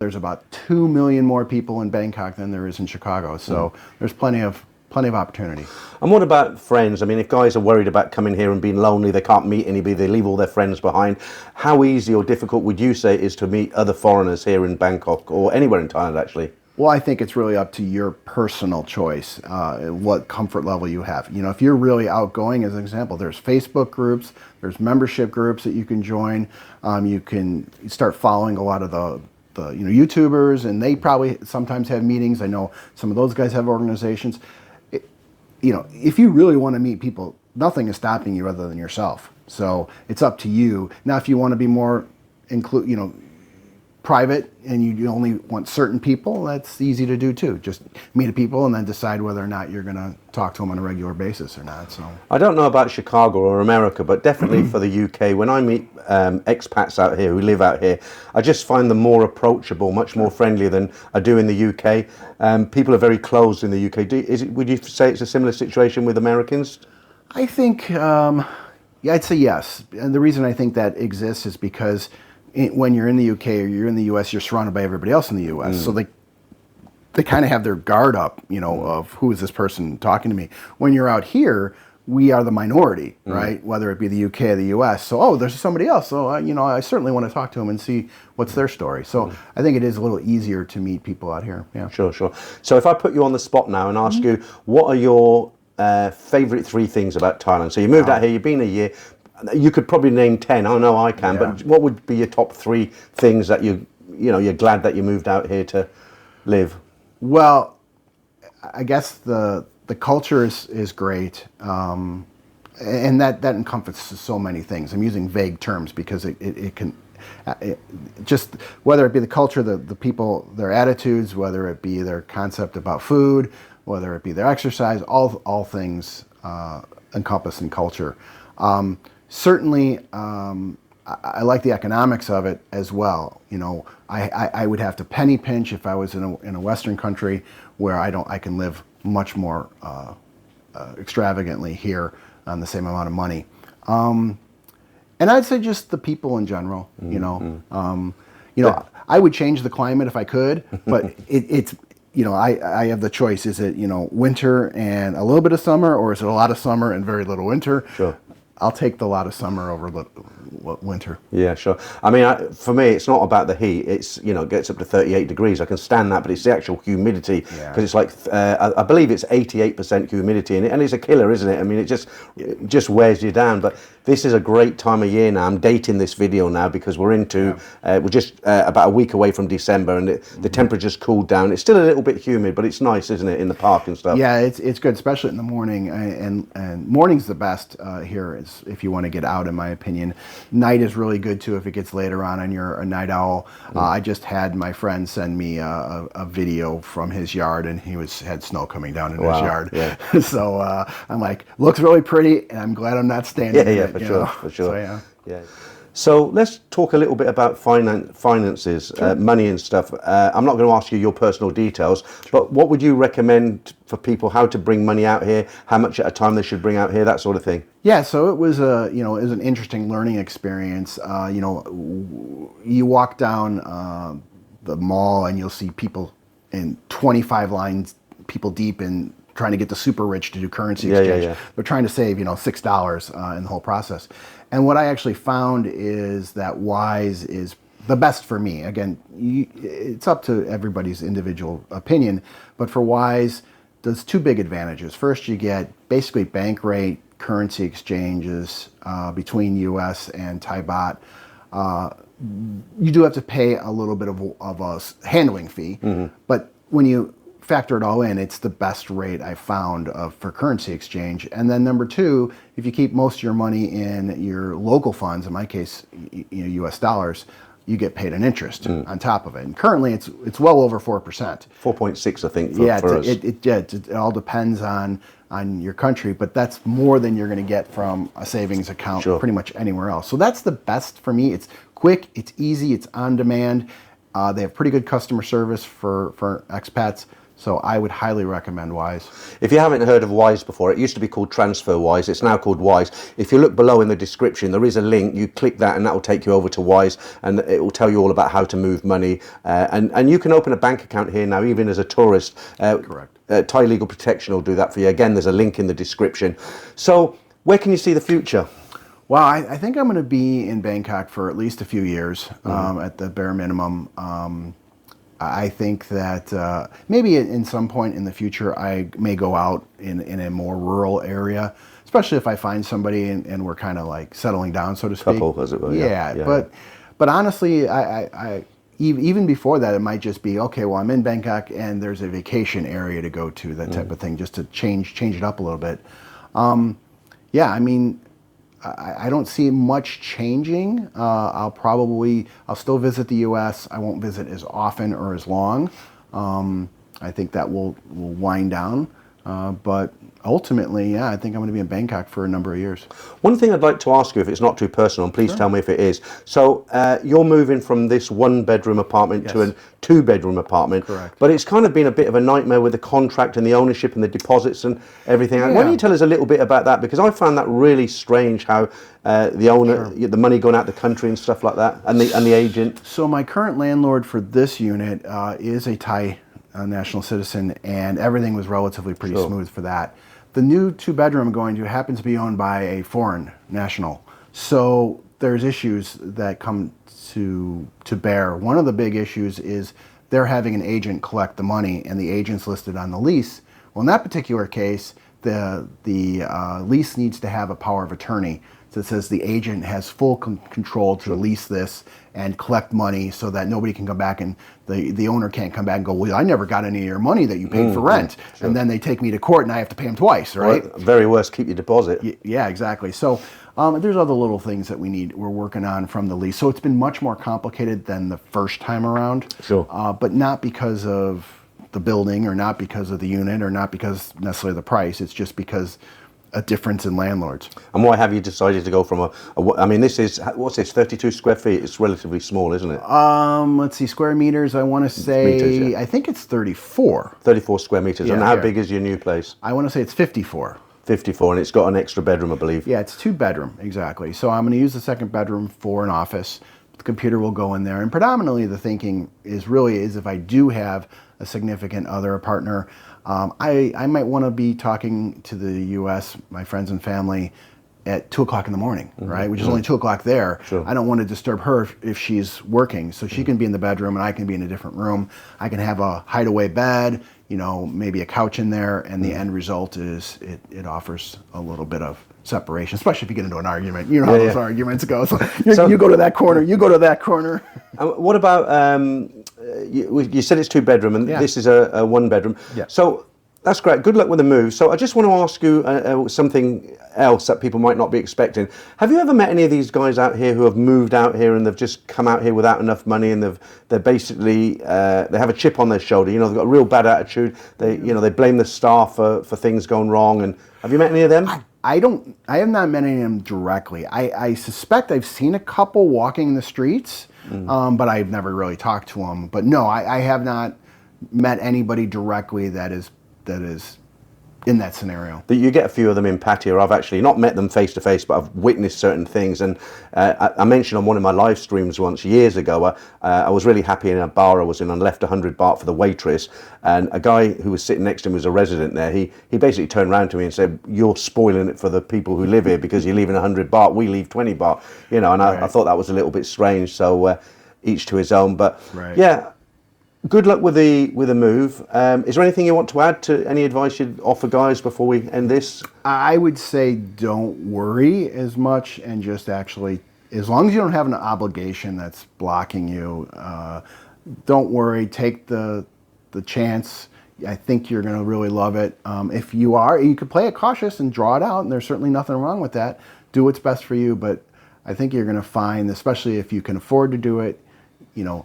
There's about 2 million more people in Bangkok than there is in Chicago, so there's plenty of opportunity. And what about friends? I mean, if guys are worried about coming here and being lonely, they can't meet anybody, they leave all their friends behind. How easy or difficult would you say it is to meet other foreigners here in Bangkok or anywhere in Thailand, actually? Well, I think it's really up to your personal choice, what comfort level you have. You know, if you're really outgoing, as an example, there's Facebook groups, there's membership groups that you can join. You can start following a lot of the YouTubers, and they probably sometimes have meetings. I know some of those guys have organizations. If you really want to meet people, nothing is stopping you other than yourself. So it's up to you. Now, if you want to be more private and you only want certain people, that's easy to do too. Just meet people and then decide whether or not you're going to talk to them on a regular basis or not. So I don't know about Chicago or America, but definitely for the UK, when I meet expats out here who live out here, I just find them more approachable, much more friendly than I do in the UK. People are very closed in the UK. Would you say it's a similar situation with Americans? I think, yeah, I'd say yes. And the reason I think that exists is because when you're in the UK or you're in the US, you're surrounded by everybody else in the US. So they kind of have their guard up, of who is this person talking to me. When you're out here, we are the minority, right? Whether it be the UK or the US. So, there's somebody else. So, I certainly want to talk to them and see what's their story. So I think it is a little easier to meet people out here. Yeah. Sure. So if I put you on the spot now and ask you, what are your favorite 3 things about Thailand? So you moved out here, you've been a year. You could probably name 10. I know I can, but what would be your top 3 things that you're glad that you moved out here to live? Well, I guess the culture is great, and that encompasses so many things. I'm using vague terms because it can just, whether it be the culture, the people, their attitudes, whether it be their concept about food, whether it be their exercise, all things encompassed in culture. Certainly, I like the economics of it as well. I would have to penny pinch if I was in a Western country where I can live much more extravagantly here on the same amount of money. And I'd say just the people in general. I would change the climate if I could, but it's. I have the choice. Is it winter and a little bit of summer, or is it a lot of summer and very little winter? Sure. I'll take the lot of summer over winter. Yeah, sure. I mean, for me, it's not about the heat. It's, it gets up to 38 degrees. I can stand that, but it's the actual humidity. Because it's like, I believe it's 88% humidity, and it's a killer, isn't it? I mean, it just wears you down. But this is a great time of year now. I'm dating this video now because we're just about a week away from December, and the temperature's cooled down. It's still a little bit humid, but it's nice, isn't it, in the park and stuff? Yeah, it's good, especially in the morning. And morning's the best here, if you want to get out, in my opinion. Night is really good too if it gets later on and you're a night owl. I just had my friend send me a video from his yard, and he had snow coming down in his yard. Yeah. So I'm like, looks really pretty, and I'm glad I'm not standing in it. For sure. So, yeah. So let's talk a little bit about finances, money and stuff. I'm not going to ask you your personal details, but what would you recommend for people, how to bring money out here, how much at a time they should bring out here, that sort of thing? Yeah, so it was an interesting learning experience. You walk down the mall and you'll see people in 25 lines, people deep in trying to get the super rich to do currency exchange. Yeah. They're trying to save, $6 in the whole process. And what I actually found is that Wise is the best for me. Again, it's up to everybody's individual opinion, but for Wise, there's 2 big advantages. First, you get basically bank rate currency exchanges between US and Thai baht. You do have to pay a little bit of a handling fee, but when you factor it all in, it's the best rate I found for currency exchange. And then number 2, if you keep most of your money in your local funds, in my case, US dollars, you get paid an interest on top of it. And currently it's well over 4%. 4.6, I think, for us. It all depends on your country, but that's more than you're going to get from a savings account pretty much anywhere else. So that's the best for me. It's quick, it's easy, it's on demand. They have pretty good customer service for expats. So I would highly recommend Wise. If you haven't heard of Wise before, it used to be called TransferWise. It's now called Wise. If you look below in the description, there is a link. You click that and that will take you over to Wise, and it will tell you all about how to move money. And you can open a bank account here now, even as a tourist. Correct. Thai Legal Protection will do that for you. Again, there's a link in the description. So where can you see the future? Well, I think I'm going to be in Bangkok for at least a few years, at the bare minimum. I think that maybe in some point in the future I may go out in a more rural area, especially if I find somebody and we're kind of like settling down, so to speak. Couple, as it were. Yeah. But honestly, I even before that, it might just be, okay, well, I'm in Bangkok and there's a vacation area to go to, that type of thing, just to change it up a little bit. Yeah, I mean, I don't see much changing. I'll still visit the U.S. I won't visit as often or as long. I think that will wind down. But ultimately, yeah, I think I'm going to be in Bangkok for a number of years. One thing I'd like to ask you, if it's not too personal, and please tell me if it is. So you're moving from this 1-bedroom apartment to a 2-bedroom apartment. Correct. But it's kind of been a bit of a nightmare with the contract and the ownership and the deposits and everything. Yeah. Why don't you tell us a little bit about that? Because I found that really strange, how the owner, the money going out the country and stuff like that, and the agent. So my current landlord for this unit is a Thai national citizen, and everything was relatively pretty smooth for that. The new 2-bedroom I'm going to happens to be owned by a foreign national. So there's issues that come to bear. One of the big issues is they're having an agent collect the money, and the agent's listed on the lease. Well, in that particular case, the lease needs to have a power of attorney. So it says the agent has full control to release this and collect money, so that nobody can come back and the owner can't come back and go, well, I never got any of your money that you paid for rent. Sure. And then they take me to court and I have to pay them twice, right? Well, very worst, keep your deposit. Yeah, exactly. So there's other little things that we're working on from the lease. So it's been much more complicated than the first time around. Sure. But not because of the building, or not because of the unit, or not because necessarily the price. It's just because a difference in landlords. And why have you decided to go from I mean, this is, what's this, 32 square feet? It's relatively small, isn't it? Let's see, square meters, I want to say, meters, yeah. I think it's 34. 34 square meters. Yeah, and how big is your new place? I want to say it's 54. 54, and it's got an extra bedroom, I believe. Yeah, it's 2-bedroom, exactly. So I'm going to use the second bedroom for an office. The computer will go in there. And predominantly the thinking is if I do have a significant other, a partner, I might want to be talking to the U.S., my friends and family, at 2 o'clock in the morning, right? Which is only 2 o'clock there. Sure. I don't want to disturb her if she's working. So she can be in the bedroom and I can be in a different room. I can have a hideaway bed, maybe a couch in there, and the end result is it offers a little bit of separation, especially if you get into an argument. You know how those arguments go. So you go to that corner, you go to that corner. What about, you said it's 2-bedroom, and this is a 1-bedroom. Yeah. So that's great. Good luck with the move. So I just want to ask you something else that people might not be expecting. Have you ever met any of these guys out here who have moved out here and they've just come out here without enough money, and they're basically they have a chip on their shoulder? They've got a real bad attitude. They blame the staff for things going wrong. And have you met any of them? I have not met any of them directly. I suspect I've seen a couple walking the streets, but I've never really talked to them. But no, I have not met anybody directly that is in that scenario. You get a few of them in Pattaya. I've actually not met them face to face, but I've witnessed certain things. And I mentioned on one of my live streams once years ago, I was really happy in a bar I was in and left 100 baht for the waitress. And a guy who was sitting next to him was a resident there. He basically turned around to me and said, "You're spoiling it for the people who live here because you're leaving 100 baht. We leave 20 baht." And I thought that was a little bit strange. So each to his own. But yeah. Good luck with the move. Is there anything you want to add to any advice you'd offer guys before we end this? I would say don't worry as much, and just actually, as long as you don't have an obligation that's blocking you, don't worry. Take the chance. I think you're going to really love it. If you are, you could play it cautious and draw it out, and there's certainly nothing wrong with that. Do what's best for you, but I think you're going to find, especially if you can afford to do it,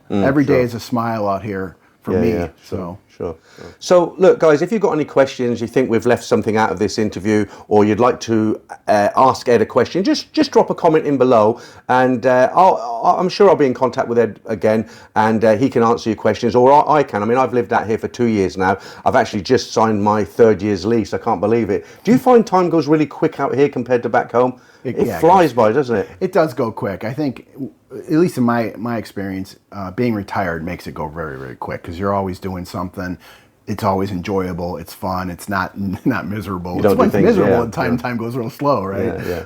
every day is a smile out here for me. Yeah, So. Sure. So, look, guys, if you've got any questions, you think we've left something out of this interview, or you'd like to ask Ed a question, just drop a comment in below, and I'm sure I'll be in contact with Ed again, and he can answer your questions, or I can. I mean, I've lived out here for 2 years now. I've actually just signed my 3rd year's lease. I can't believe it. Do you find time goes really quick out here compared to back home? It flies by, doesn't it? It does go quick. I think, at least in my experience, being retired makes it go very, very quick because you're always doing something. It's always enjoyable. It's fun. It's not miserable. You don't It's when do it's things, miserable yeah, and time goes real slow, right? Yeah.